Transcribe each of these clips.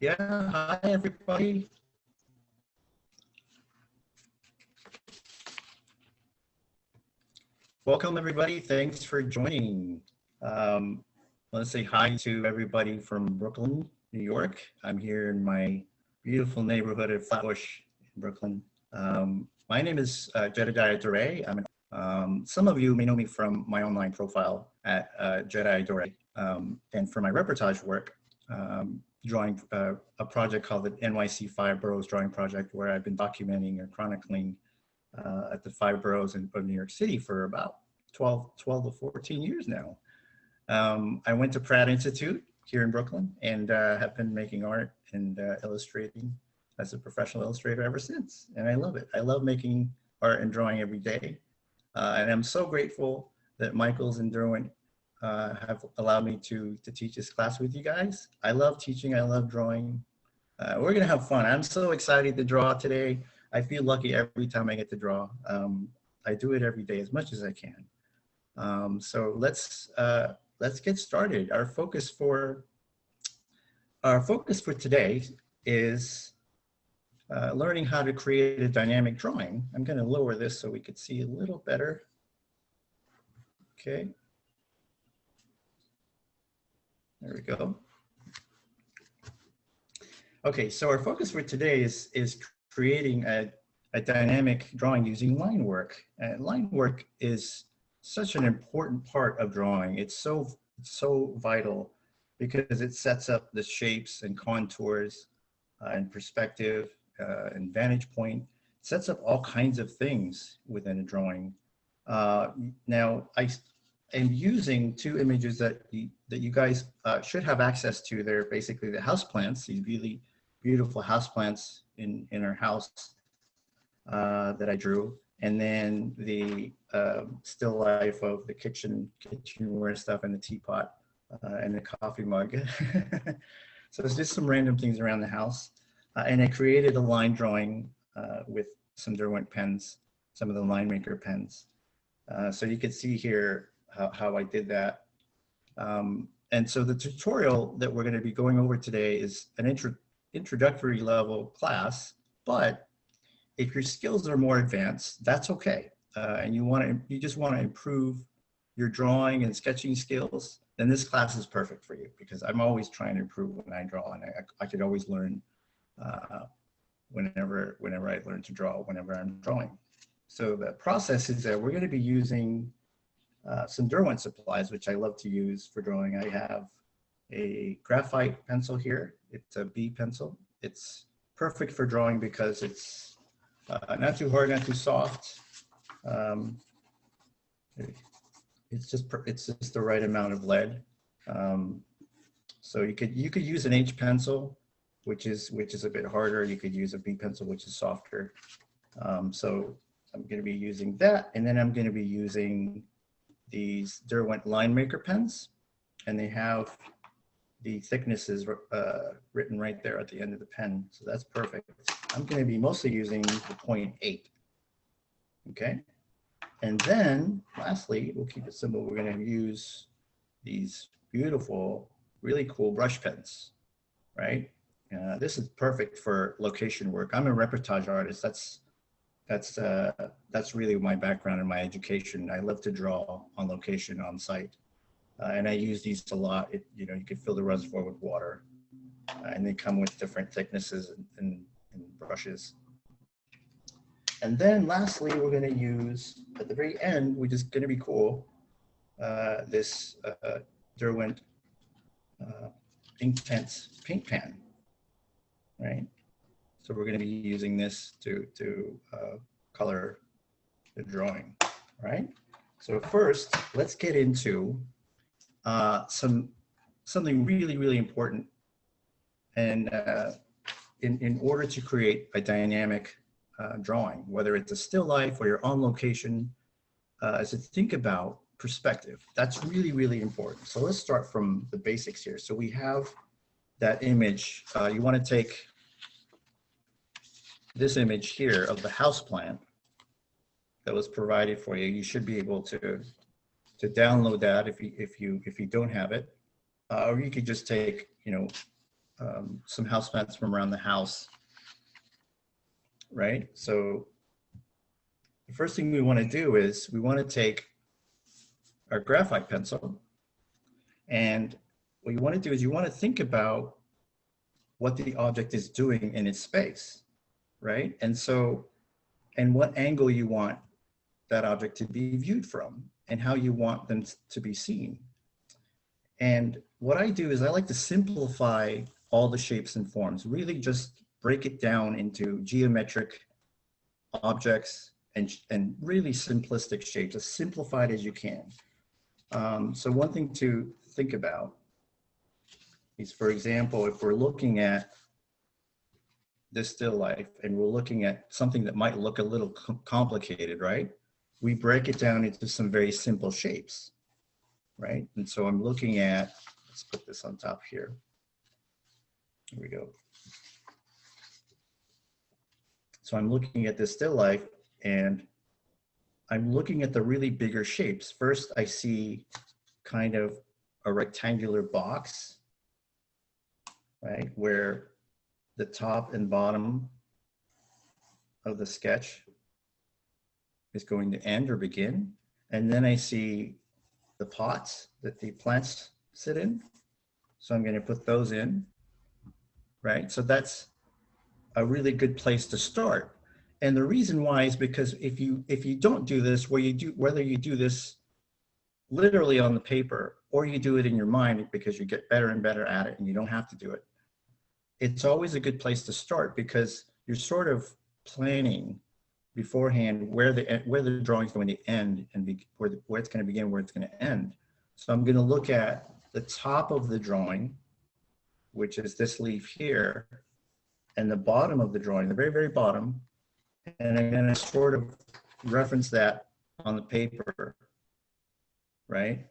Yeah, hi everybody. Welcome everybody, thanks for joining. Let's say hi to everybody from Brooklyn, New York. I'm here in my beautiful neighborhood of Flatbush in Brooklyn. My name is Jedediah Dore. Some of you may know me from my online profile at Jedi Dore, and for my reportage work, drawing a project called the NYC Five Boroughs Drawing Project, where I've been documenting or chronicling at the five boroughs of New York City for about 12 to 14 years now. I went to Pratt Institute here in Brooklyn and have been making art and illustrating as a professional illustrator ever since. And I love it. I love making art and drawing every day. And I'm so grateful that Michaels and Derwent have allowed me to teach this class with you guys. I love teaching, I love drawing. We're gonna have fun. I'm so excited to draw today. I feel lucky every time I get to draw. I do it every day as much as I can. So let's get started. Our focus for today is learning how to create a dynamic drawing. I'm going to lower this so we could see a little better. Okay. There we go. Okay, so our focus for today is creating a dynamic drawing using line work. Line work is such an important part of drawing. It's so vital because it sets up the shapes and contours and perspective and vantage point. It sets up all kinds of things within a drawing. Now, I am using two images that you guys should have access to. They're basically the house plants, these really beautiful house plants in our house that I drew. And then the still life of the kitchenware stuff and the teapot and the coffee mug. So it's just some random things around the house. And I created a line drawing with some Derwent pens, some of the line maker pens. So you can see here how I did that. And so the tutorial that we're going to be going over today is an introductory level class, but if your skills are more advanced, that's okay. And you just want to improve your drawing and sketching skills, then this class is perfect for you, because I'm always trying to improve when I draw, and I could always learn whenever I learn to draw, whenever I'm drawing. So the process is that we're going to be using some Derwent supplies, which I love to use for drawing. I have a graphite pencil here. It's a B pencil. It's perfect for drawing because it's not too hard, not too soft. It's just the right amount of lead. So you could use an H pencil, which is a bit harder. You could use a B pencil, which is softer. So I'm going to be using that, and then I'm going to be using these Derwent line maker pens, and they have the thicknesses written right there at the end of the pen. So that's perfect. I'm going to be mostly using the 0.8. Okay. And then lastly, we'll keep it simple. We're going to use these beautiful, really cool brush pens, right? This is perfect for location work. I'm a reportage artist. That's really my background and my education. I love to draw on location, on site. And I use these a lot. You can fill the reservoir with water, and they come with different thicknesses and brushes. And then lastly, we're going to use, at the very end, which is going to be cool, this Derwent Inktense Paint Pan, right? So we're going to be using this to color the drawing, right? So first, let's get into something really, really important. And in order to create a dynamic drawing, whether it's a still life or you're on location, is to think about perspective. That's really, really important. So let's start from the basics here. So we have that image. You want to take this image here of the house plant that was provided for you. You should be able to download that if you don't have it, or you could just take some houseplants from around the house, right? So the first thing we want to do is we want to take our graphite pencil, and what you want to do is you want to think about what the object is doing in its space, right? And so, and what angle you want that object to be viewed from and how you want them to be seen. And what I do is I like to simplify all the shapes and forms, really just break it down into geometric objects and really simplistic shapes, as simplified as you can. So one thing to think about is, for example, if we're looking at this still life and we're looking at something that might look a little complicated, right? We break it down into some very simple shapes, right? And so I'm looking at, let's put this on top here. Here we go. So I'm looking at this still life and I'm looking at the really bigger shapes. First, I see kind of a rectangular box, right? Where the top and bottom of the sketch is going to end or begin. And then I see the pots that the plants sit in. So I'm going to put those in, right? So that's a really good place to start. And the reason why is because if you don't do this, whether you do this literally on the paper or you do it in your mind because you get better and better at it and you don't have to do it, it's always a good place to start because you're sort of planning beforehand where the drawing's going to end and where it's going to begin, where it's going to end. So I'm going to look at the top of the drawing, which is this leaf here, and the bottom of the drawing, the very, very bottom, and I'm going to sort of reference that on the paper, right?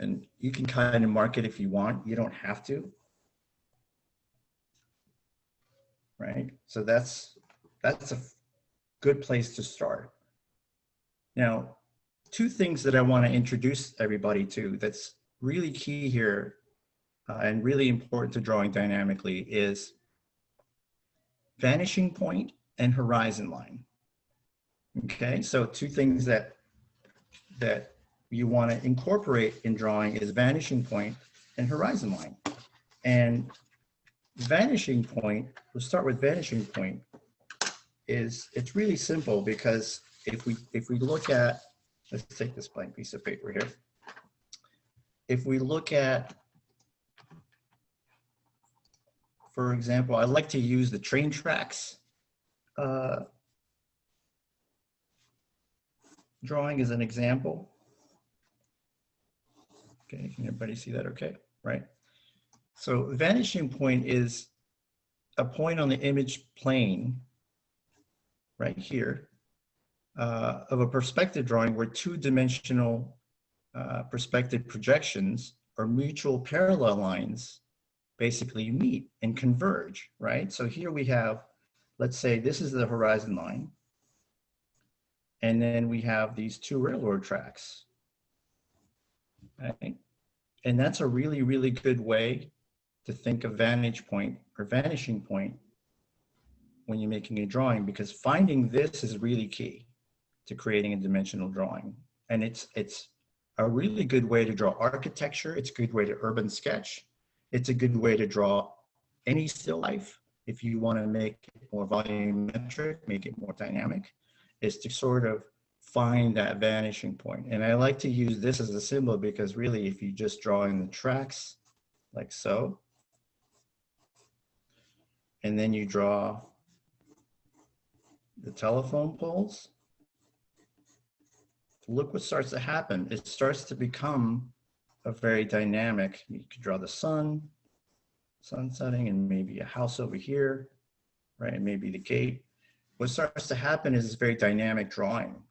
And you can kind of mark it if you want. You don't have to, right? So that's a good place to start. Now, two things that I want to introduce everybody to that's really key here and really important to drawing dynamically is vanishing point and horizon line. Okay, so two things that you want to incorporate in drawing is vanishing point and horizon line. And vanishing point, we'll start with vanishing point, it's really simple because if we look at, let's take this blank piece of paper here. If we look at, for example, I like to use the train tracks drawing as an example. Okay, can everybody see that okay? Right. So vanishing point is a point on the image plane right here of a perspective drawing where two-dimensional perspective projections or mutual parallel lines basically meet and converge, right? So here we have, let's say this is the horizon line, and then we have these two railroad tracks, right? And that's a really, really good way to think of vantage point or vanishing point when you're making a drawing, because finding this is really key to creating a dimensional drawing. And it's a really good way to draw architecture. It's a good way to urban sketch. It's a good way to draw any still life. If you want to make it more volumetric, make it more dynamic, is to sort of find that vanishing point. And I like to use this as a symbol because really if you just draw in the tracks like so, and then you draw the telephone poles, look what starts to happen. It starts to become a very dynamic, you could draw the sun setting, and maybe a house over here, right? And maybe the gate. What starts to happen is this very dynamic drawing,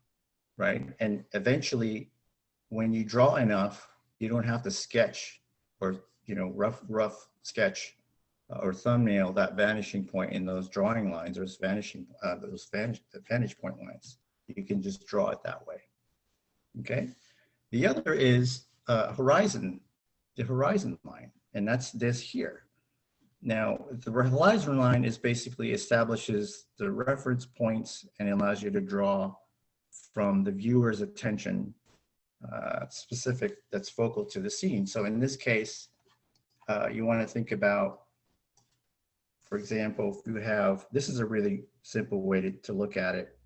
right? And eventually, when you draw enough, you don't have to sketch or, you know, rough sketch or thumbnail that vanishing point in those drawing lines, or vantage point lines. You can just draw it that way. Okay. The other is the horizon line. and that's this here. Now, the horizon line is basically establishes the reference points and allows you to draw from the viewer's attention specific, that's focal to the scene. So in this case, you want to think about, for example, if you have, this is a really simple way to look at it.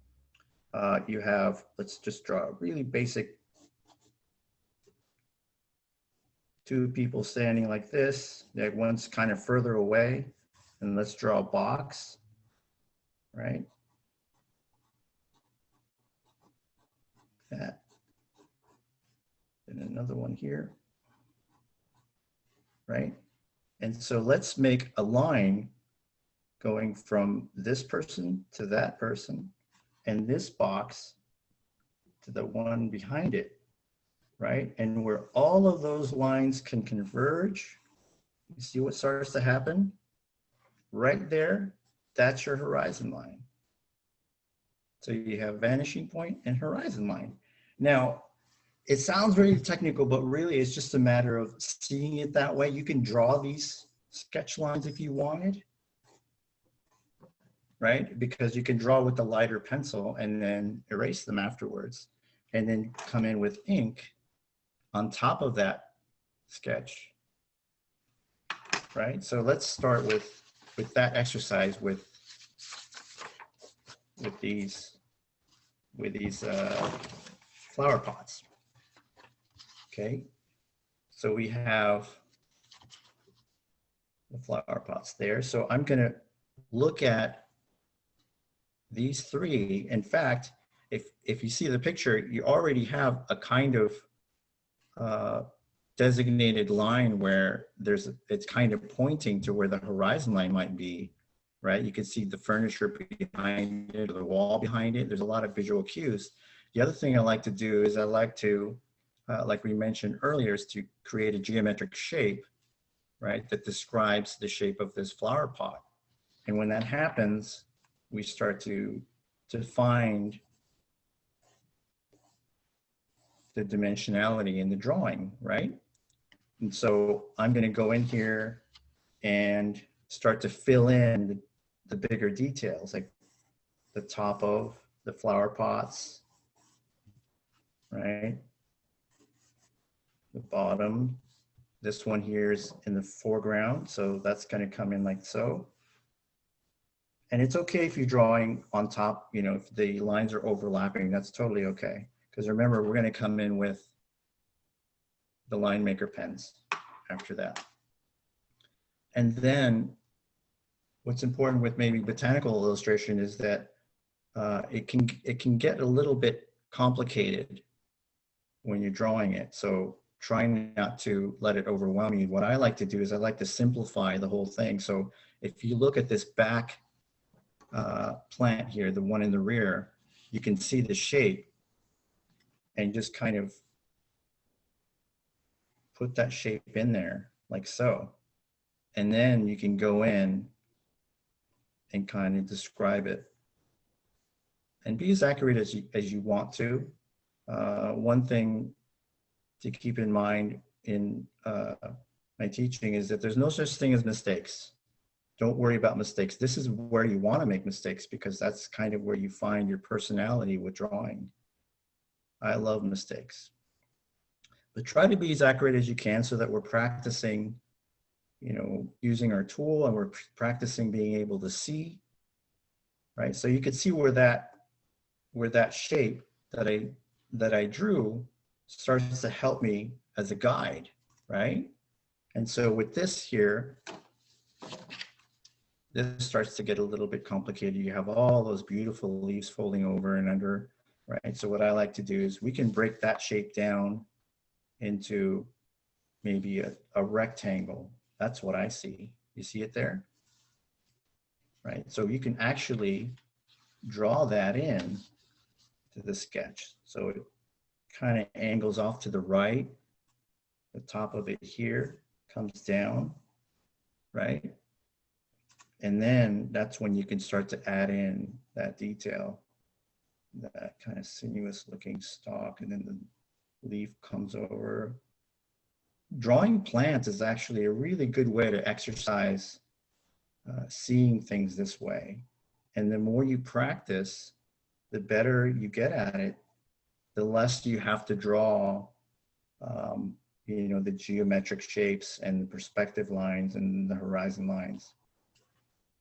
You have, let's just draw a really basic two people standing like this. That one's kind of further away, and let's draw a box, right? That. And another one here, right? And so let's make a line going from this person to that person, and this box to the one behind it, right? And where all of those lines can converge, you see what starts to happen? Right there, that's your horizon line. So you have vanishing point and horizon line. Now, it sounds very technical, but really it's just a matter of seeing it that way. You can draw these sketch lines if you wanted, right? Because you can draw with the lighter pencil and then erase them afterwards, and then come in with ink on top of that sketch, right? So let's start with that exercise with these flower pots. Okay, so we have the flower pots there. So I'm going to look at these three. In fact, if you see the picture, you already have a kind of designated line where it's kind of pointing to where the horizon line might be, right? You can see the furniture behind it, or the wall behind it. There's a lot of visual cues. The other thing I like to do is I like to, like we mentioned earlier, is to create a geometric shape, right, that describes the shape of this flower pot. And when that happens, we start to find the dimensionality in the drawing, right? And so I'm going to go in here and start to fill in the bigger details, like the top of the flower pots, right? The bottom. This one here is in the foreground, so that's going to come in like so. And it's okay if you're drawing on top, you know, if the lines are overlapping, that's totally okay. Because remember, we're going to come in with the line maker pens after that. And then what's important with maybe botanical illustration is that it can get a little bit complicated when you're drawing it. So trying not to let it overwhelm you. What I like to do is I like to simplify the whole thing. So if you look at this back plant here, the one in the rear, you can see the shape and just kind of put that shape in there like so. And then you can go in and kind of describe it and be as accurate as you want to. One thing to keep in mind in my teaching is that there's no such thing as mistakes. Don't worry about mistakes. This is where you want to make mistakes because that's kind of where you find your personality with drawing. I love mistakes. But try to be as accurate as you can so that we're practicing, you know, using our tool, and we're practicing being able to see, right? So you could see where that shape that I drew starts to help me as a guide, right? And so with this here, this starts to get a little bit complicated. You have all those beautiful leaves folding over and under, right? So what I like to do is we can break that shape down into maybe a rectangle. That's what I see. You see it there? Right, so you can actually draw that in to the sketch. So it kind of angles off to the right. The top of it here comes down, right? And then that's when you can start to add in that detail, that kind of sinuous looking stalk, and then the leaf comes over drawing plants is actually a really good way to exercise seeing things this way. And the more you practice, the better you get at it, the less you have to draw, you know, the geometric shapes and the perspective lines and the horizon lines.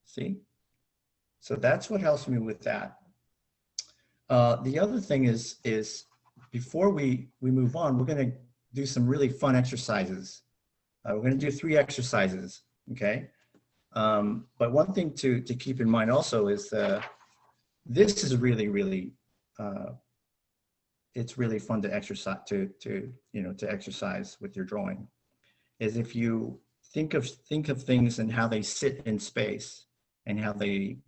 See? So that's what helps me with that. The other thing is before we move on, we're going to do some really fun exercises. We're going to do 3 exercises, okay? But one thing to keep in mind also is this is really it's really fun to exercise to exercise with your drawing. Is if you think of things and how they sit in space and how they,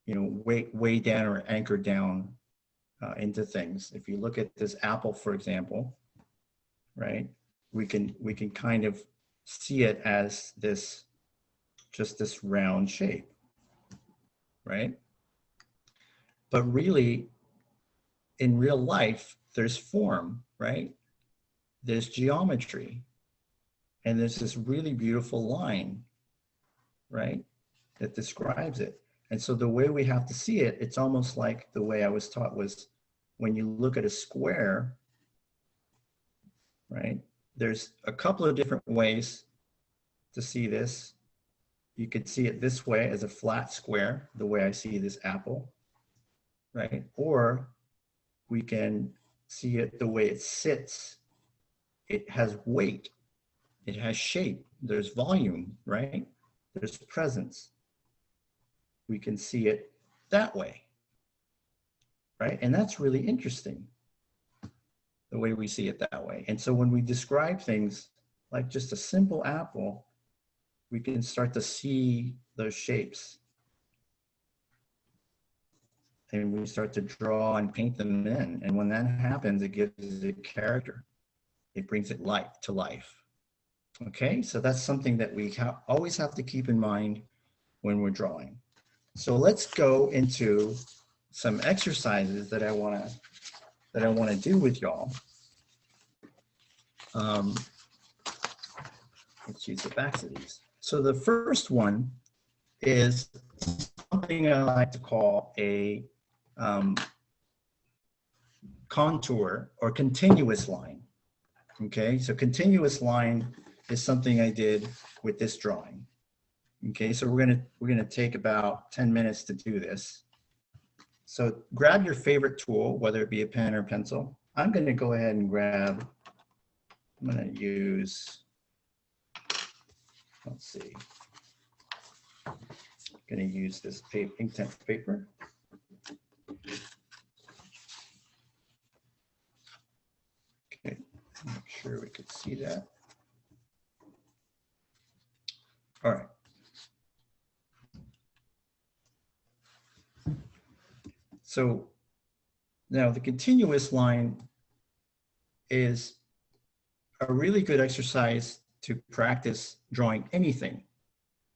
you know, weigh down or anchor down into things. If you look at this apple, for example, right, we can kind of see it as this, just this round shape, right? But really, in real life, there's form, right? There's geometry, and there's this really beautiful line, right, that describes it. And so the way we have to see it, it's almost like the way I was taught was when you look at a square, right? There's a couple of different ways to see this. You could see it this way as a flat square, the way I see this apple, right? Or we can see it the way it sits. It has weight, it has shape, there's volume, right? There's presence. We can see it that way, right? And that's really interesting, the way we see it that way. And so when we describe things like just a simple apple, we can start to see those shapes. And we start to draw and paint them in. And when that happens, it gives it character. It brings it to life. Okay, so that's something that we always have to keep in mind when we're drawing. So let's go into some exercises that I want to do with y'all. Let's use the backs of these. So the first one is something I like to call a contour or continuous line. Okay, so continuous line is something I did with this drawing. Okay, so we're gonna take about 10 minutes to do this. So grab your favorite tool, whether it be a pen or pencil. I'm gonna go ahead and grab, I'm gonna use, let's see, I'm gonna use this Inktense paper. Okay, make sure we could see that. All right. So now the continuous line is a really good exercise to practice drawing anything,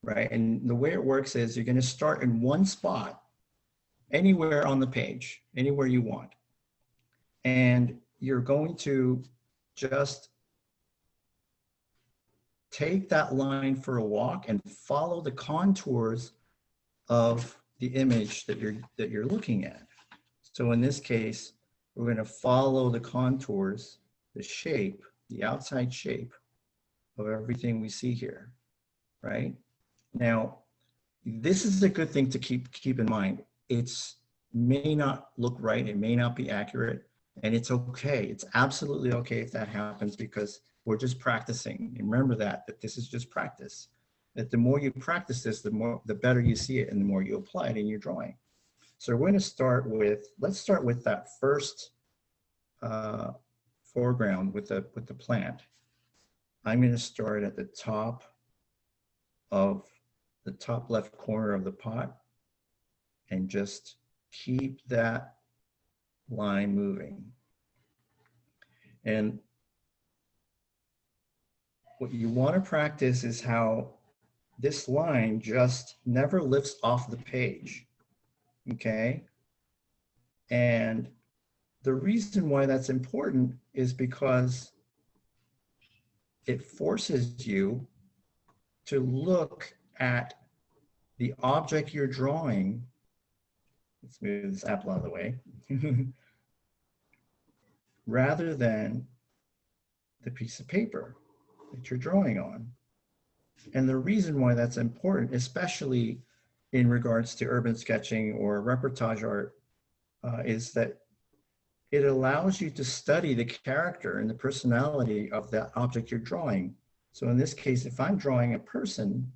right? And the way it works is you're going to start in one spot, anywhere on the page, anywhere you want. And you're going to just take that line for a walk and follow the contours of the image that you're looking at. So in this case, we're going to follow the contours, the shape, the outside shape of everything we see here, right? Now, this is a good thing to keep in mind. It's may not look right, it may not be accurate, and it's okay. It's absolutely okay if that happens because we're just practicing. And remember that this is just practice. That the more you practice this, the better you see it and the more you apply it in your drawing. So we're going to start with, let's start with that first foreground with the plant. I'm going to start at the top of the top left corner of the pot and just keep that line moving. And what you want to practice is how this line just never lifts off the page, okay? And the reason why that's important is because it forces you to look at the object you're drawing. Let's move this apple out of the way. Rather than the piece of paper that you're drawing on. And the reason why that's important, especially in regards to urban sketching or reportage art, is that it allows you to study the character and the personality of that object you're drawing. So in this case, if I'm drawing a person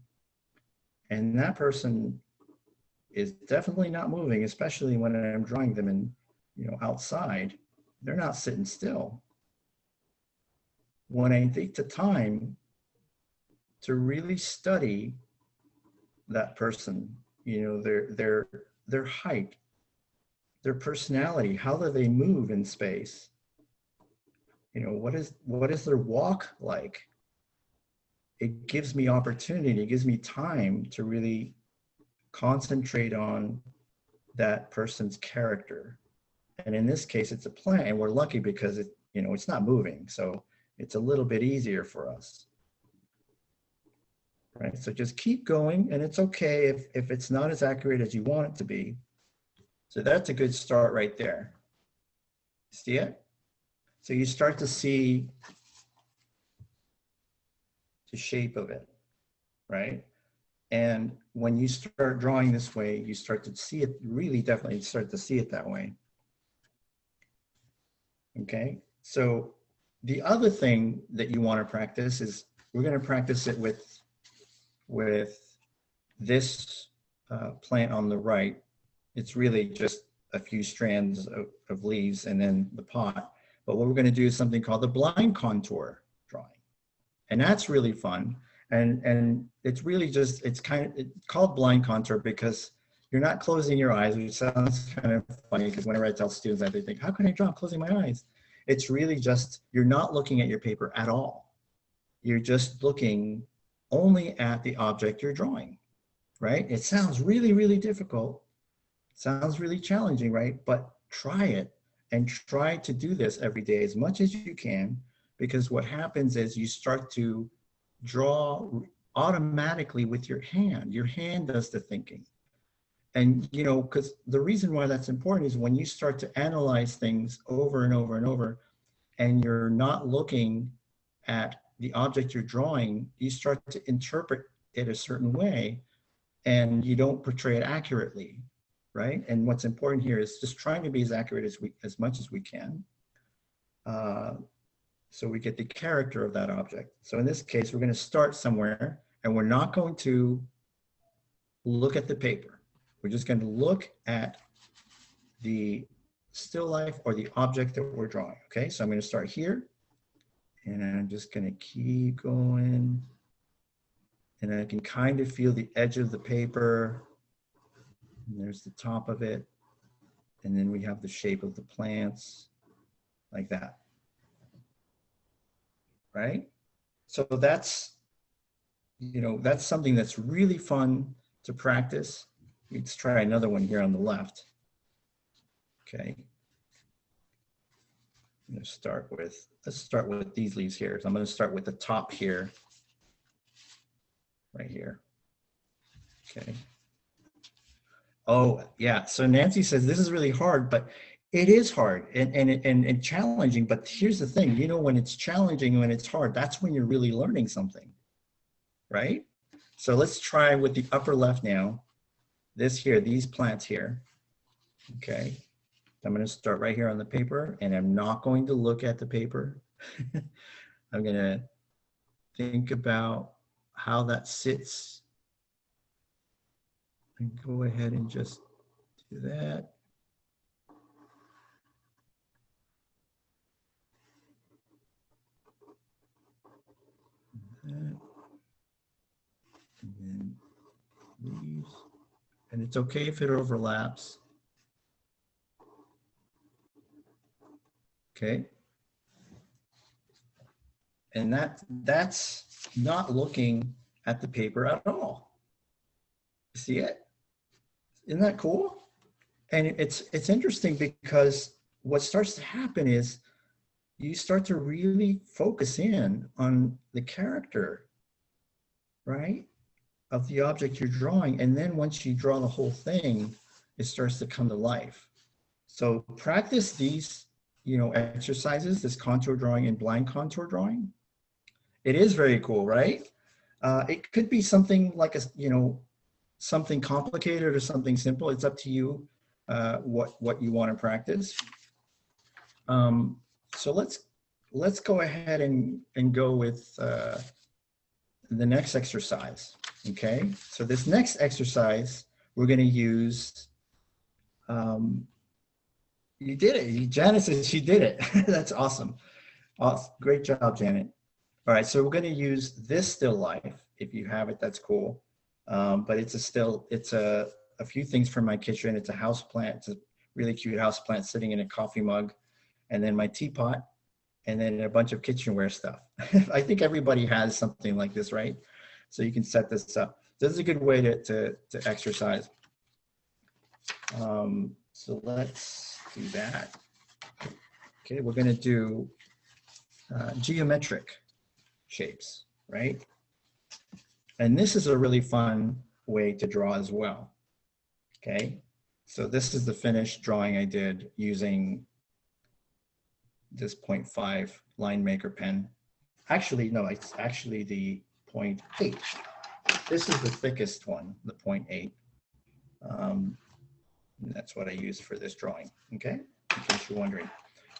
and that person is definitely not moving, especially when I'm drawing them in, outside, they're not sitting still. When I take the time to really study that person, their height, their personality, how do they move in space? What is their walk like? It gives me opportunity, it gives me time to really concentrate on that person's character. And in this case, it's a plant, and we're lucky because it's not moving. So it's a little bit easier for us. Right, so just keep going, and it's okay if it's not as accurate as you want it to be. So that's a good start right there. See it? So you start to see the shape of it, right? And when you start drawing this way, you start to see it, really definitely start to see it that way. Okay, so the other thing that you want to practice is, we're going to practice it with this plant on the right. It's really just a few strands of leaves and then the pot. But what we're going to do is something called the blind contour drawing. And that's really fun. And it's really just, it's called blind contour because you're not closing your eyes, which sounds kind of funny because whenever I tell students that, they think, how can I draw closing my eyes? It's really just, you're not looking at your paper at all. You're just looking only at the object you're drawing, right? It sounds really, really difficult. It sounds really challenging, right? But try it, and try to do this every day as much as you can, because what happens is you start to draw automatically with your hand. Your hand does the thinking. And, because the reason why that's important is when you start to analyze things over and over and over, and you're not looking at the object you're drawing, you start to interpret it a certain way, and you don't portray it accurately, right? And what's important here is just trying to be as accurate as much as we can, so we get the character of that object. So in this case, we're going to start somewhere, and we're not going to look at the paper. We're just going to look at the still life or the object that we're drawing. Okay, so I'm going to start here. And I'm just going to keep going. And I can kind of feel the edge of the paper. And there's the top of it. And then we have the shape of the plants, like that. Right? So that's, that's something that's really fun to practice. Let's try another one here on the left. Okay. I'm going to let's start with these leaves here. So I'm going to start with the top here, right here. Okay. Oh, yeah. So Nancy says this is really hard, but it is hard and challenging. But here's the thing, when it's challenging, when it's hard, that's when you're really learning something, right? So let's try with the upper left now. This here, these plants here. Okay. I'm going to start right here on the paper, and I'm not going to look at the paper. I'm going to think about how that sits and go ahead and just do that. And then leaves. And it's okay if it overlaps. Okay. And that's not looking at the paper at all. See it? Isn't that cool? And it's interesting because what starts to happen is you start to really focus in on the character, right, of the object you're drawing. And then once you draw the whole thing, it starts to come to life. So practice these, exercises, this contour drawing and blind contour drawing. It is very cool, right? It could be something like something complicated or something simple. It's up to you what you want to practice. So let's go ahead and go with the next exercise. Okay, so this next exercise we're going to use. You did it. Janet says she did it. That's awesome. Awesome. Great job, Janet. All right, so we're going to use this still life. If you have it, that's cool. But it's a few things from my kitchen. It's a house plant. It's a really cute house plant sitting in a coffee mug, and then my teapot, and then a bunch of kitchenware stuff. I think everybody has something like this, right? So you can set this up. This is a good way to exercise. So let's do that. Okay, we're going to do geometric shapes, right? And this is a really fun way to draw as well. Okay, so this is the finished drawing I did using this 0.5 line maker pen. Actually, no, it's actually the 0.8. This is the thickest one, the 0.8. That's what I use for this drawing, okay? In case you're wondering.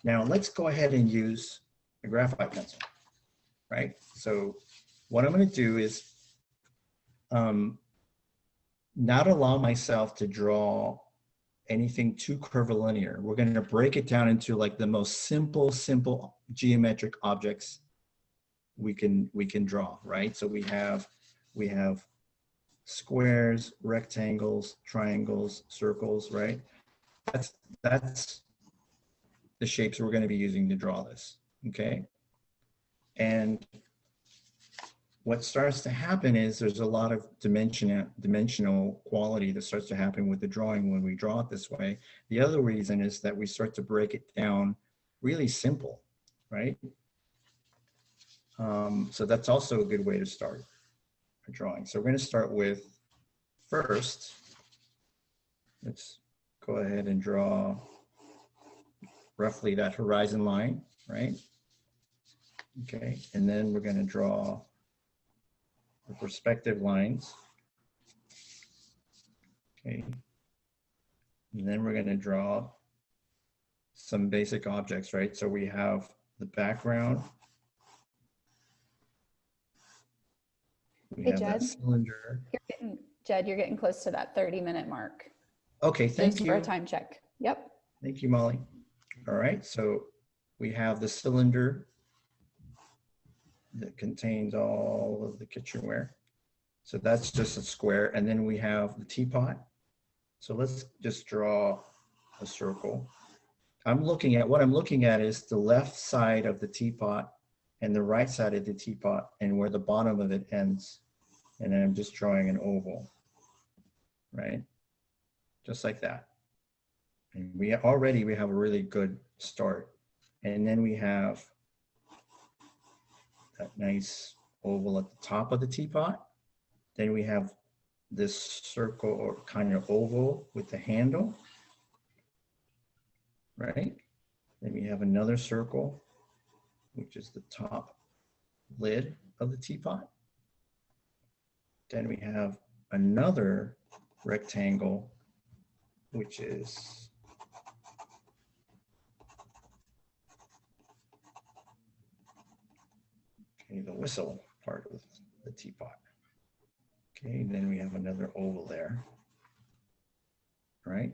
Now let's go ahead and use a graphite pencil, right? So what I'm going to do is not allow myself to draw anything too curvilinear. We're going to break it down into like the most simple geometric objects we can draw, right? So we have squares, rectangles, triangles, circles, right? That's the shapes we're going to be using to draw this, okay? And what starts to happen is there's a lot of dimensional quality that starts to happen with the drawing when we draw it this way. The other reason is that we start to break it down really simple, right? So that's also a good way to start a drawing. So we're going to start with, first, let's go ahead and draw roughly that horizon line, right? Okay, and then we're going to draw the perspective lines. Okay, and then we're going to draw some basic objects, right? So we have the background. We have that cylinder. Jed, you're getting close to that 30-minute mark. Okay, thank you. Just for a time check. Yep. Thank you, Molly. All right, so we have the cylinder that contains all of the kitchenware. So that's just a square. And then we have the teapot. So let's just draw a circle. what I'm looking at is the left side of the teapot and the right side of the teapot and where the bottom of it ends. And then I'm just drawing an oval, right? Just like that. And we have a really good start. And then we have that nice oval at the top of the teapot. Then we have this circle or kind of oval with the handle, right? Then we have another circle, which is the top lid of the teapot. Then we have another rectangle, which is the whistle part of the teapot. Okay, then we have another oval there, right?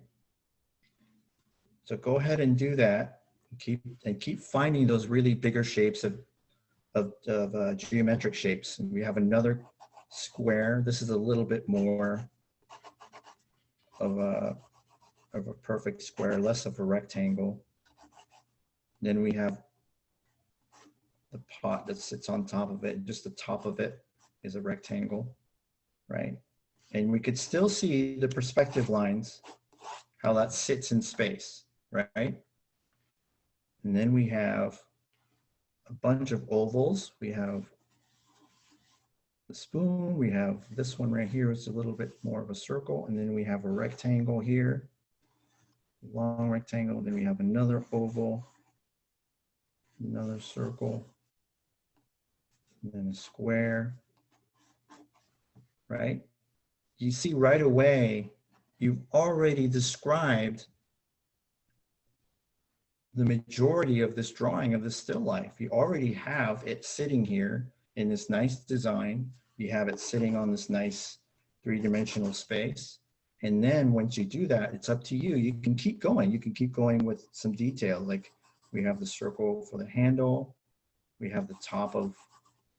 So go ahead and do that. Keep finding those really bigger shapes of geometric shapes. And we have another square. This is a little bit more of a perfect square, less of a rectangle. Then we have the pot that sits on top of it. Just the top of it is a rectangle, right? And we could still see the perspective lines, how that sits in space, right? And then we have a bunch of ovals. We have the spoon, we have this one right here, it's a little bit more of a circle, and then we have a rectangle here, long rectangle, then we have another oval, another circle, and then a square, right? You see right away, you've already described the majority of this drawing of the still life. You already have it sitting here in this nice design. You have it sitting on this nice three-dimensional space. And then once you do that, it's up to you. You can keep going. You can keep going with some detail. Like we have the circle for the handle. We have the top of,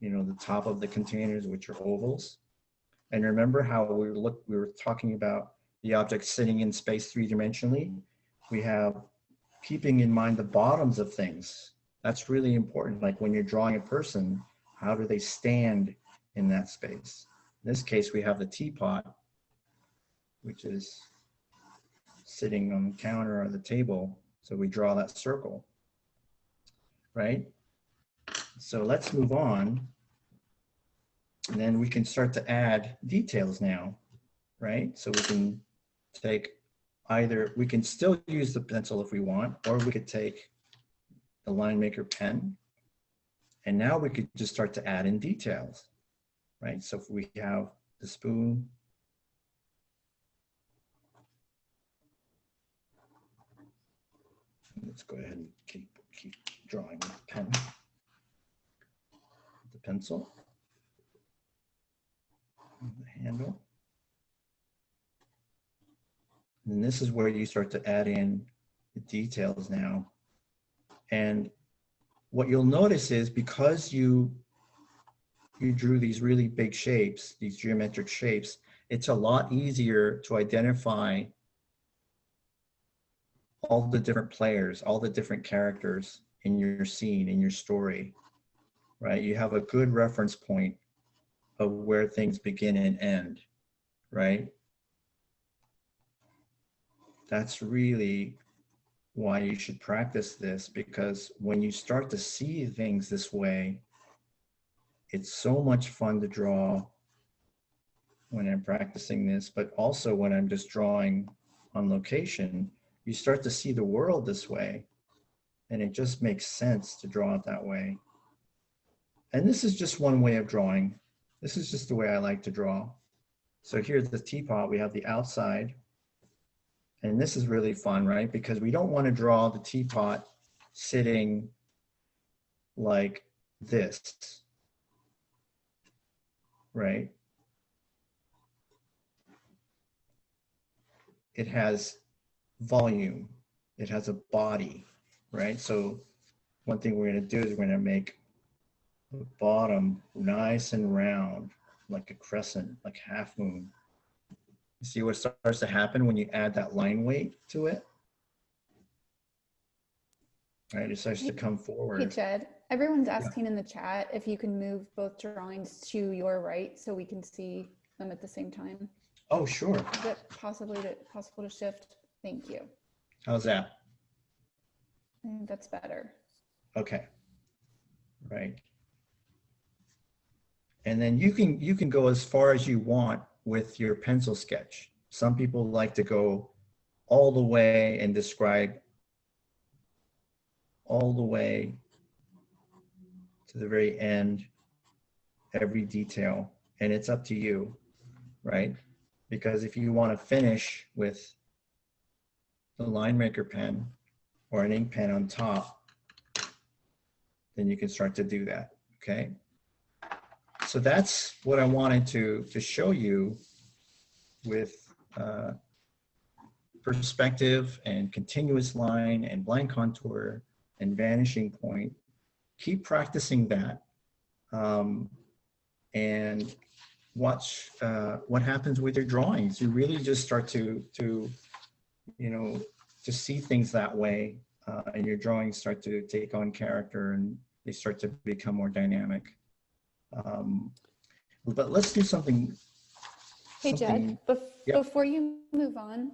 the top of the containers, which are ovals. And remember how we were talking about the object sitting in space three-dimensionally? We have keeping in mind the bottoms of things. That's really important. Like when you're drawing a person, how do they stand in that space? In this case, we have the teapot, which is sitting on the counter or the table. So we draw that circle, right? So let's move on. And then we can start to add details now, right? So we can take we can still use the pencil if we want, or we could take the line maker pen. And now we could just start to add in details, right? So if we have the spoon, let's go ahead and keep drawing with the pen, the pencil, the handle. And this is where you start to add in the details now. And what you'll notice is because you drew these really big shapes, these geometric shapes, it's a lot easier to identify all the different players, all the different characters in your scene, in your story, right? You have a good reference point of where things begin and end, right? That's really why you should practice this, because when you start to see things this way, it's so much fun to draw when I'm practicing this, but also when I'm just drawing on location, you start to see the world this way, and it just makes sense to draw it that way. And this is just one way of drawing. This is just the way I like to draw. So here's the teapot, we have the outside. And this is really fun, right? Because we don't want to draw the teapot sitting like this, right? It has volume, it has a body, right? So one thing we're going to do is we're going to make the bottom nice and round, like a crescent, like half moon. See what starts to happen when you add that line weight to it? Right, it starts to come forward. Hey, Jed, everyone's asking in the chat if you can move both drawings to your right so we can see them at the same time. Oh, sure. Is it possible to shift? Thank you. How's that? I think that's better. Okay, right. And then you can go as far as you want with your pencil sketch. Some people like to go all the way and describe all the way to the very end, every detail, and it's up to you, right? Because if you want to finish with the line maker pen or an ink pen on top, then you can start to do that, okay? So that's what I wanted to show you with perspective and continuous line and blind contour and vanishing point. Keep practicing that and watch what happens with your drawings. You really just start to see things that way, and your drawings start to take on character and they start to become more dynamic. But let's do something. Hey, Jed, before you move on,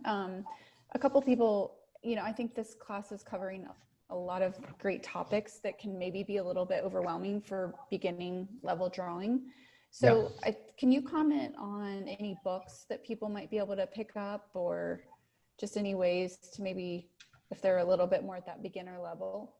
a couple people, I think this class is covering a lot of great topics that can maybe be a little bit overwhelming for beginning level drawing. So can you comment on any books that people might be able to pick up, or just any ways to maybe, if they're a little bit more at that beginner level?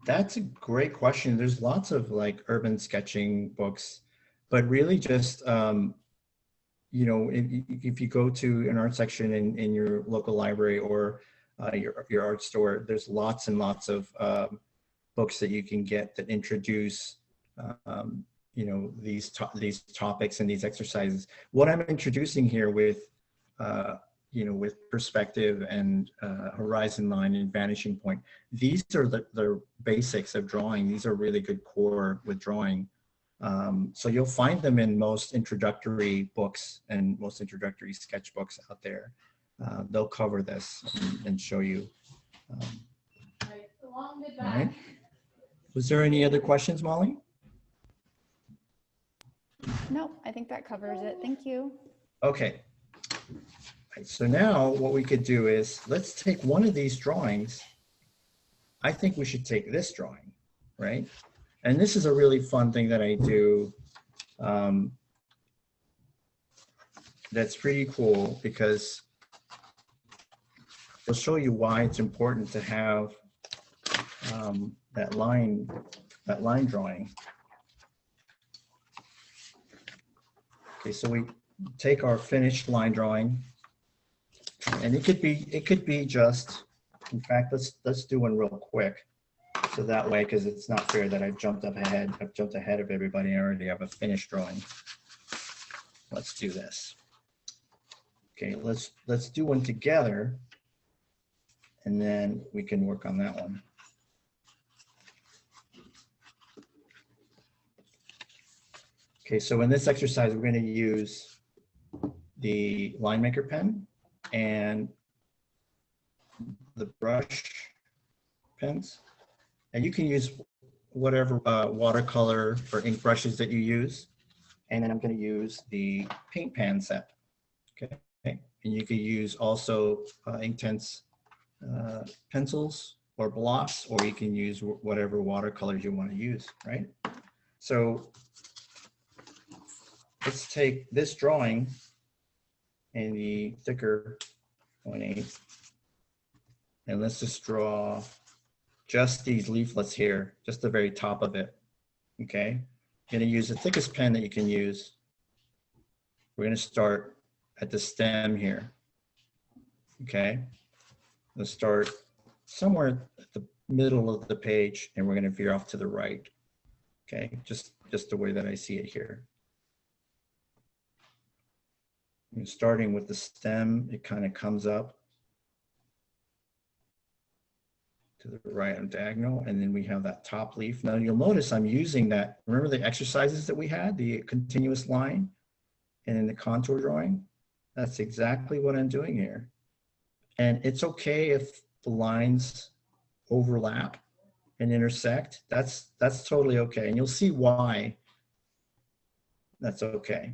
That's a great question. There's lots of like urban sketching books, but really just, you know, if you go to an art section in your local library or your art store, there's lots and lots of books that you can get that introduce, you know, these topics and these exercises. What I'm introducing here with, you know, with perspective and horizon line and vanishing point, these are the basics of drawing. These are really good core with drawing. So you'll find them in most introductory books and most introductory sketchbooks out there. They'll cover this and show you. All right. Was there any other questions, Molly? No, I think that covers it. Thank you. Okay. Right, so now what we could do is, let's take one of these drawings. I think we should take this drawing, right? And this is a really fun thing that I do. That's pretty cool because it'll show you why it's important to have that line drawing. Okay, so we take our finished line drawing, and it could be just, in fact, let's do one real quick. So that way, because it's not fair that I've jumped ahead of everybody. I already have a finished drawing. Let's do this. Okay, let's do one together, and then we can work on that one. Okay, so in this exercise, we're going to use the line maker pen and the brush pens. And you can use whatever watercolor or ink brushes that you use. And then I'm going to use the paint pan set. Okay, and you can use also Inktense pencils or blocks, or you can use whatever watercolors you want to use, right? So let's take this drawing in the thicker 0.8, and let's just draw just these leaflets here, just the very top of it. Okay, I'm going to use the thickest pen that you can use. We're going to start at the stem here. Okay, let's start somewhere at the middle of the page, and we're going to veer off to the right. Okay, just the way that I see it here. And starting with the stem, it kind of comes up to the right on diagonal, and then we have that top leaf. Now you'll notice I'm using that, remember the exercises that we had, the continuous line and in the contour drawing? That's exactly what I'm doing here. And it's okay if the lines overlap and intersect. That's totally okay, and you'll see why that's okay.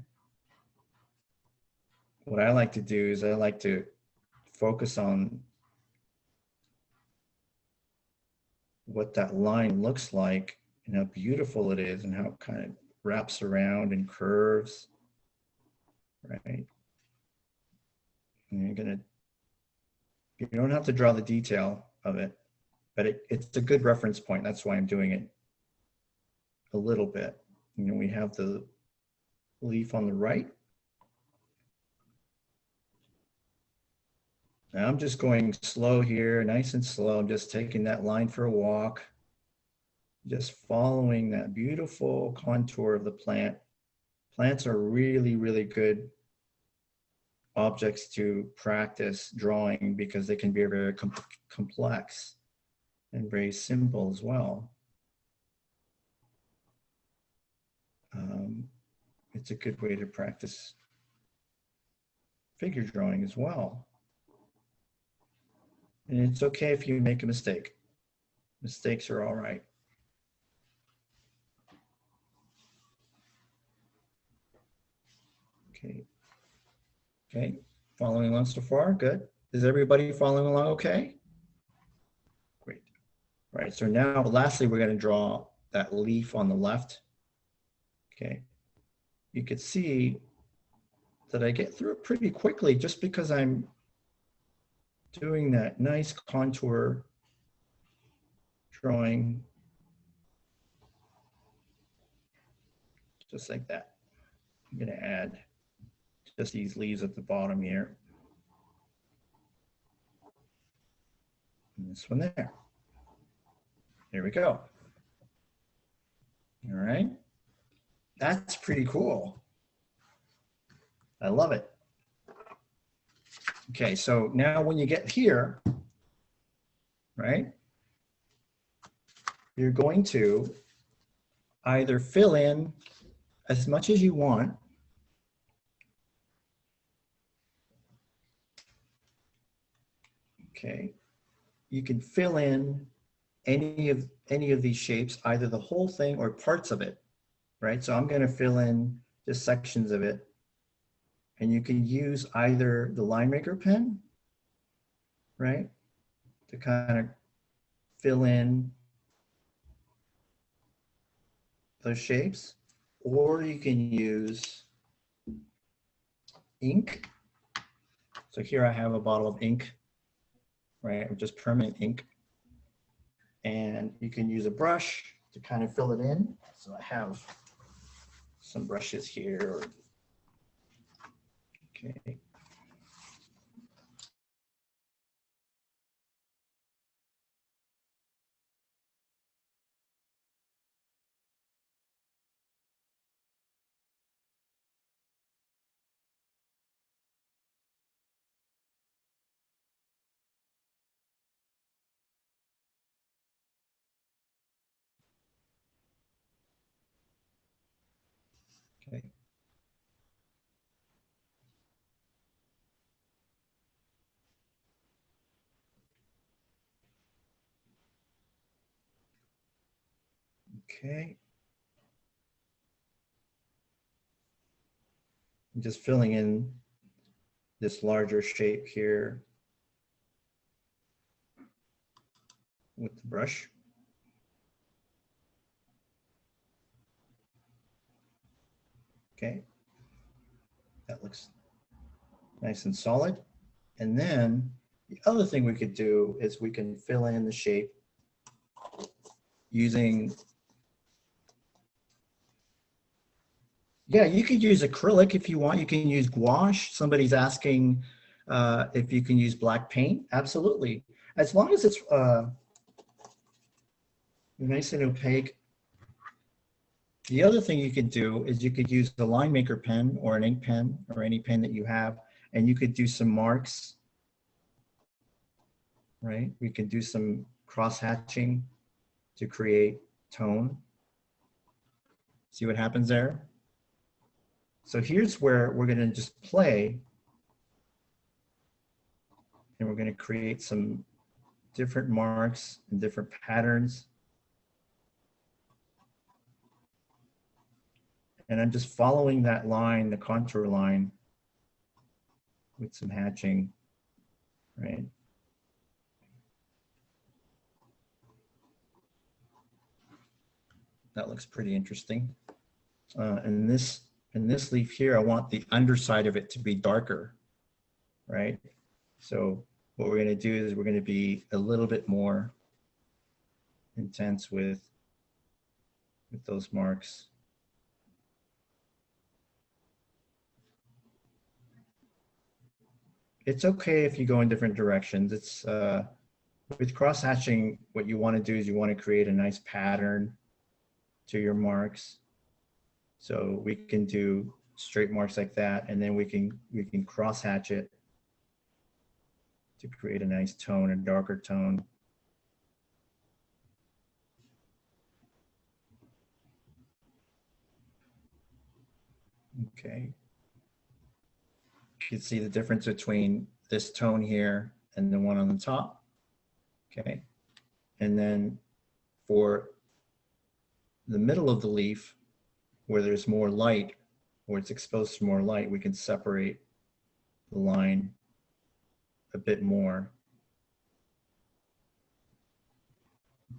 What I like to do is I like to focus on what that line looks like and how beautiful it is and how it kind of wraps around and curves, right? And you don't have to draw the detail of it, but it's a good reference point. That's why I'm doing it a little bit. You know, we have the leaf on the right. Now I'm just going slow here, nice and slow. I'm just taking that line for a walk, just following that beautiful contour of the plant. Plants are really, really good objects to practice drawing because they can be very complex and very simple as well. It's a good way to practice figure drawing as well. And it's okay if you make a mistake. Mistakes are all right. Okay. Okay, following along so far, good. Is everybody following along okay? Right, so now lastly, we're going to draw that leaf on the left. Okay, you can see that I get through it pretty quickly just because I'm doing that nice contour drawing, just like that. I'm going to add just these leaves at the bottom here. And this one there. There we go. All right. That's pretty cool. I love it. Okay, so now when you get here, right, you're going to either fill in as much as you want. Okay, you can fill in any of these shapes, either the whole thing or parts of it, right? So I'm going to fill in just sections of it, and you can use either the line maker pen, right, to kind of fill in those shapes, or you can use ink. So here I have a bottle of ink, right, just permanent ink. And you can use a brush to kind of fill it in. So I have some brushes here. Okay. Okay. Okay. I'm just filling in this larger shape here with the brush. Okay. That looks nice and solid. And then the other thing we could do is we can fill in the shape using, yeah, you could use acrylic if you want. You can use gouache. Somebody's asking if you can use black paint. Absolutely. As long as it's nice and opaque. The other thing you could do is you could use the line maker pen or an ink pen or any pen that you have, and you could do some marks, right? We can do some cross hatching to create tone. See what happens there? So here's where we're going to just play, and we're going to create some different marks and different patterns. And I'm just following that line, the contour line, with some hatching, right? That looks pretty interesting. In this leaf here, I want the underside of it to be darker, right? So what we're going to do is we're going to be a little bit more intense with those marks. It's okay if you go in different directions. It's with cross hatching, what you want to do is you want to create a nice pattern to your marks. So we can do straight marks like that, and then we can cross hatch it to create a nice tone, a darker tone. Okay. You can see the difference between this tone here and the one on the top. Okay. And then for the middle of the leaf, where there's more light, where it's exposed to more light, we can separate the line a bit more.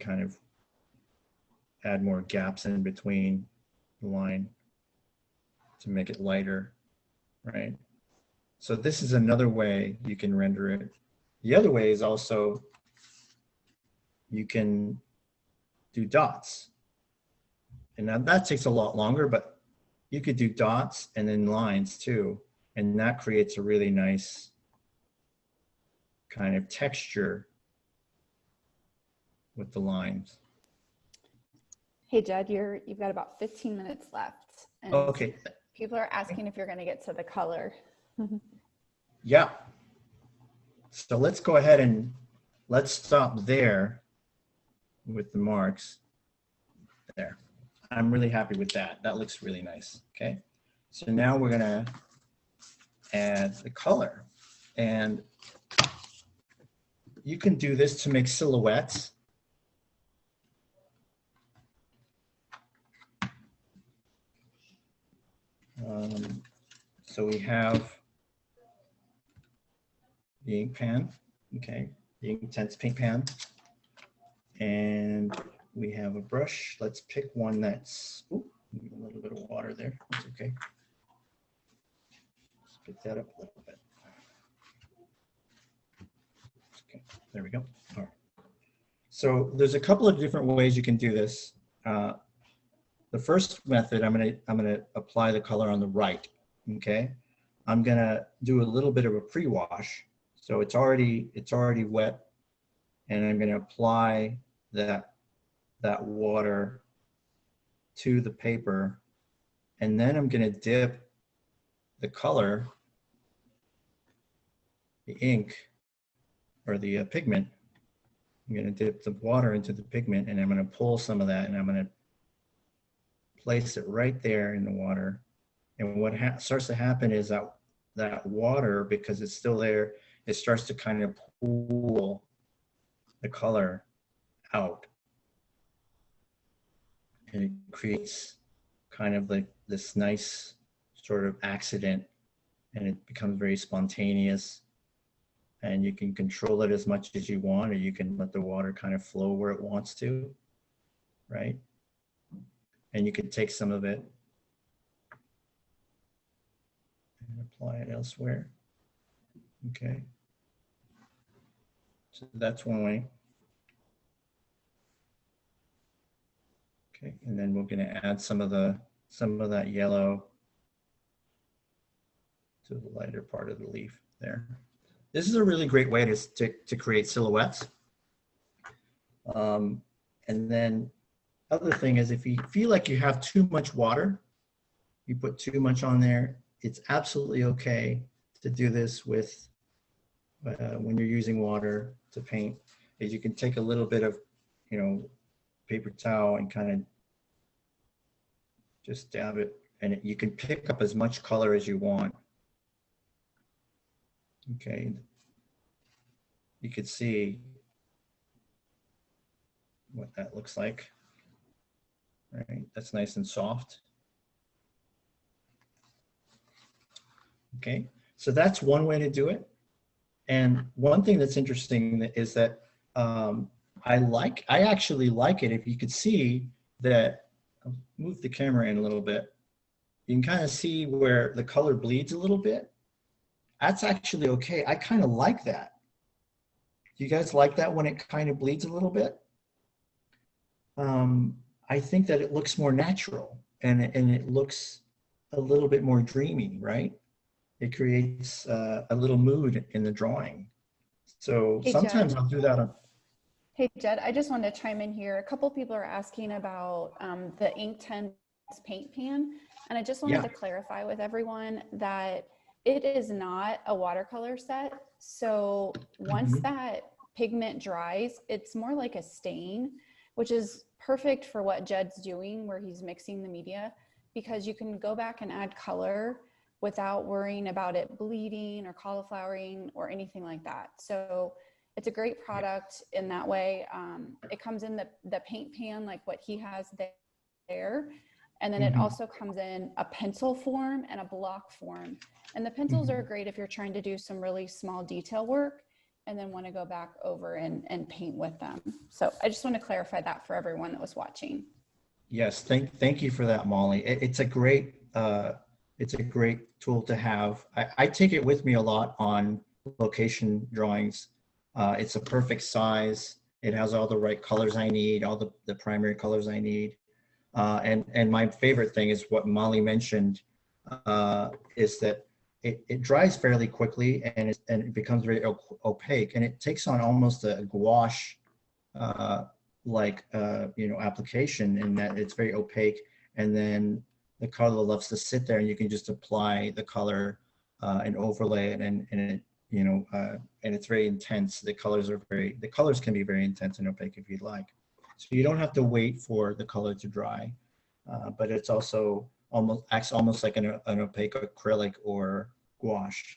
kind of add more gaps in between the line to make it lighter, right? So this is another way you can render it. The other way is also you can do dots. And now that takes a lot longer, but you could do dots and then lines too. And that creates a really nice kind of texture with the lines. Hey, Jed, you've got about 15 minutes left. And Okay. people are asking if you're going to get to the color. Yeah. So let's go ahead and let's stop there with the marks. There. I'm really happy with that. That looks really nice. Okay. So now we're going to add the color. And you can do this to make silhouettes. So we have the ink pan, okay, the Inktense Paint Pan, and we have a brush. Let's pick one that's, ooh, a little bit of water there. That's okay. Let's pick that up a little bit. Okay, there we go. All right. So there's a couple of different ways you can do this. The first method, I'm gonna apply the color on the right. Okay, I'm gonna do a little bit of a pre-wash, so it's already wet, and I'm gonna apply that water to the paper, and then I'm gonna dip the color, the ink, or the pigment. I'm gonna dip the water into the pigment, and I'm gonna pull some of that, and I'm gonna place it right there in the water. And what starts to happen is that water, because it's still there, it starts to kind of pull the color out. And it creates kind of like this nice sort of accident, and it becomes very spontaneous. And you can control it as much as you want, or you can let the water kind of flow where it wants to, right? And you can take some of it and apply it elsewhere. Okay. So that's one way. Okay, and then we're going to add some of that yellow to the lighter part of the leaf there. This is a really great way to create silhouettes. And then other thing is, if you feel like you have too much water, you put too much on there, it's absolutely okay to do this with when you're using water to paint, is you can take a little bit of, paper towel and kind of just dab it, and you can pick up as much color as you want. Okay. You could see what that looks like. Right, that's nice and soft. Okay, so that's one way to do it. And one thing that's interesting is that I actually like it. If you could see that, I'll move the camera in a little bit. You can kind of see where the color bleeds a little bit. That's actually okay. I kind of like that. Do you guys like that when it kind of bleeds a little bit? I think that it looks more natural, and it looks a little bit more dreamy, right? It creates a little mood in the drawing. So Hey, sometimes Jed. I'll do that on. Hey, Jed, I just wanted to chime in here. A couple people are asking about the Inktense Paint Pan, and I just wanted to clarify with everyone that it is not a watercolor set. So once that pigment dries, it's more like a stain, which is perfect for what Jed's doing, where he's mixing the media, because you can go back and add color without worrying about it bleeding or cauliflowering or anything like that. So it's a great product in that way. It comes in the paint pan, like what he has there. And then it also comes in a pencil form and a block form. And the pencils are great if you're trying to do some really small detail work. and then want to go back over and paint with them. So I just want to clarify that for everyone that was watching. Yes, thank you for that, Molly. It's a great tool to have. I take it with me a lot on location drawings. It's a perfect size. It has all the right colors I need, all the primary colors I need. And my favorite thing is what Molly mentioned, is that it dries fairly quickly, and it becomes very opaque, and it takes on almost a gouache application, in that it's very opaque, and then the color loves to sit there, and you can just apply the color and overlay it, and it, and it's very intense. The colors can be very intense and opaque if you'd like. So you don't have to wait for the color to dry, but it's also acts almost like an opaque acrylic or gouache.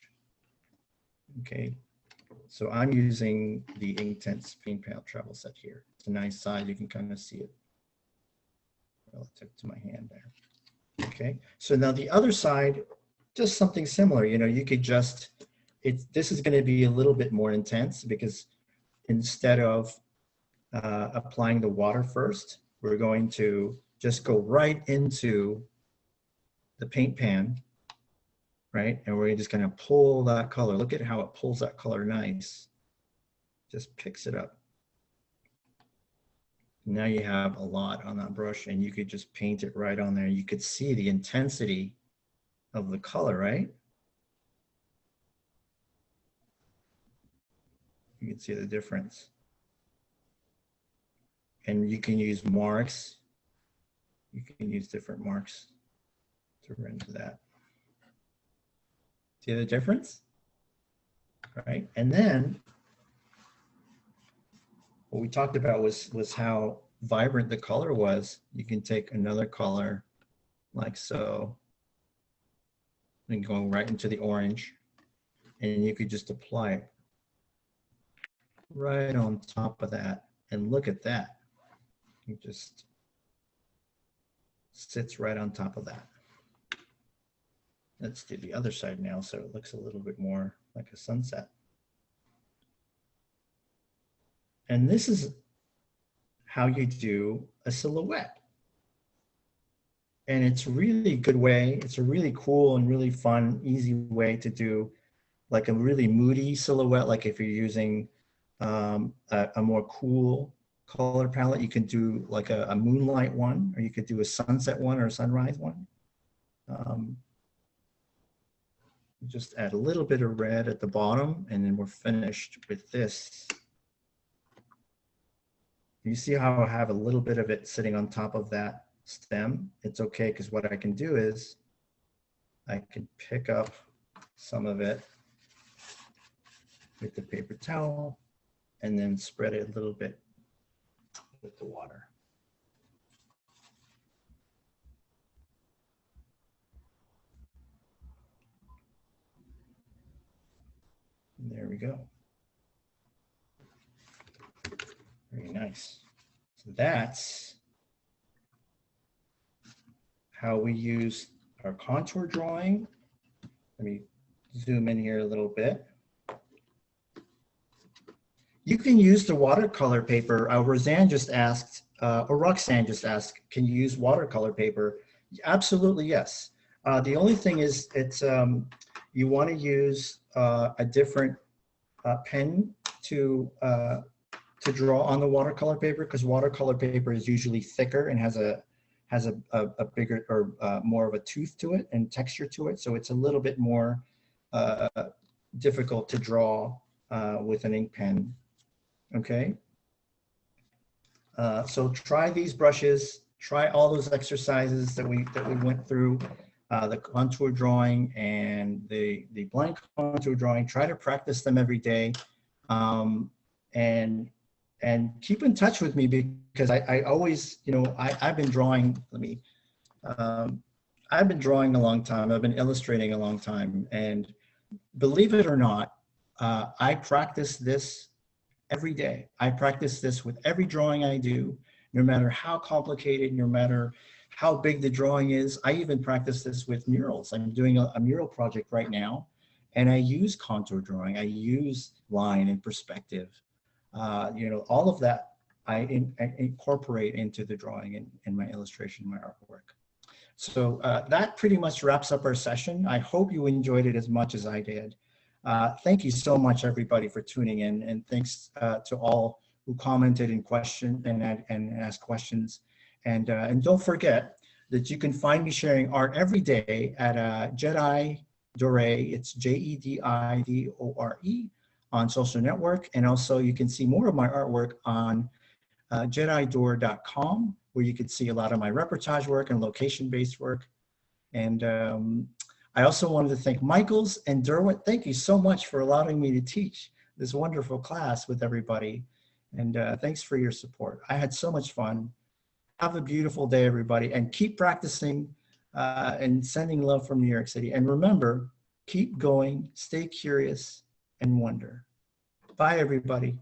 Okay, so I'm using the Inktense Paint Pan travel set here. It's a nice size. You can kind of see it relative to my hand there. Okay, so now the other side, just something similar. You could just, this is going to be a little bit more intense, because instead of applying the water first, we're going to just go right into the paint pan, right? And we're just going to pull that color. Look at how it pulls that color nice. Just picks it up. Now you have a lot on that brush, and you could just paint it right on there. You could see the intensity of the color, right? You can see the difference. And you can use marks. You can use different marks to render that. See the difference? Right? And then what we talked about was how vibrant the color was. You can take another color like so, and go right into the orange, and you could just apply it right on top of that. And look at that. It just sits right on top of that. Let's do the other side now, so it looks a little bit more like a sunset. And this is how you do a silhouette. And it's really good way. It's a really cool and really fun, easy way to do like a really moody silhouette. Like if you're using a more cool color palette, you can do like a moonlight one, or you could do a sunset one or a sunrise one. Just add a little bit of red at the bottom, and then we're finished with this. You see how I have a little bit of it sitting on top of that stem? It's okay, because what I can do is I can pick up some of it with the paper towel and then spread it a little bit with the water. There we go. Very nice. So that's how we use our contour drawing. Let me zoom in here a little bit. You can use the watercolor paper. Roseanne just asked, or Roxanne just asked, can you use watercolor paper? Absolutely, yes. The only thing is, it's you want to use a different pen to draw on the watercolor paper, because watercolor paper is usually thicker and has a bigger or more of a tooth to it and texture to it. So it's a little bit more difficult to draw with an ink pen. Okay. So try these brushes, try all those exercises that we went through, the contour drawing and the blind contour drawing. Try to practice them every day, and keep in touch with me, because I always, I've been drawing. I've been drawing a long time. I've been illustrating a long time, and believe it or not, I practice this every day. I practice this with every drawing I do, no matter how complicated, no matter how big the drawing is. I even practice this with murals. I'm doing a mural project right now, And I use contour drawing. I use line and perspective. All of that I incorporate into the drawing in my illustration, my artwork. So that pretty much wraps up our session. I hope you enjoyed it as much as I did. Thank you so much, everybody, for tuning in, and thanks to all who commented and questioned and asked questions. And don't forget that you can find me sharing art every day at Jedi Dore. It's JEDIDORE on social network, and also you can see more of my artwork on jedidore.com, where you can see a lot of my reportage work and location-based work. And I also wanted to thank Michaels and Derwent. Thank you so much for allowing me to teach this wonderful class with everybody. And thanks for your support. I had so much fun. Have a beautiful day, everybody, and keep practicing and sending love from New York City. And remember, keep going, stay curious, and wonder. Bye, everybody.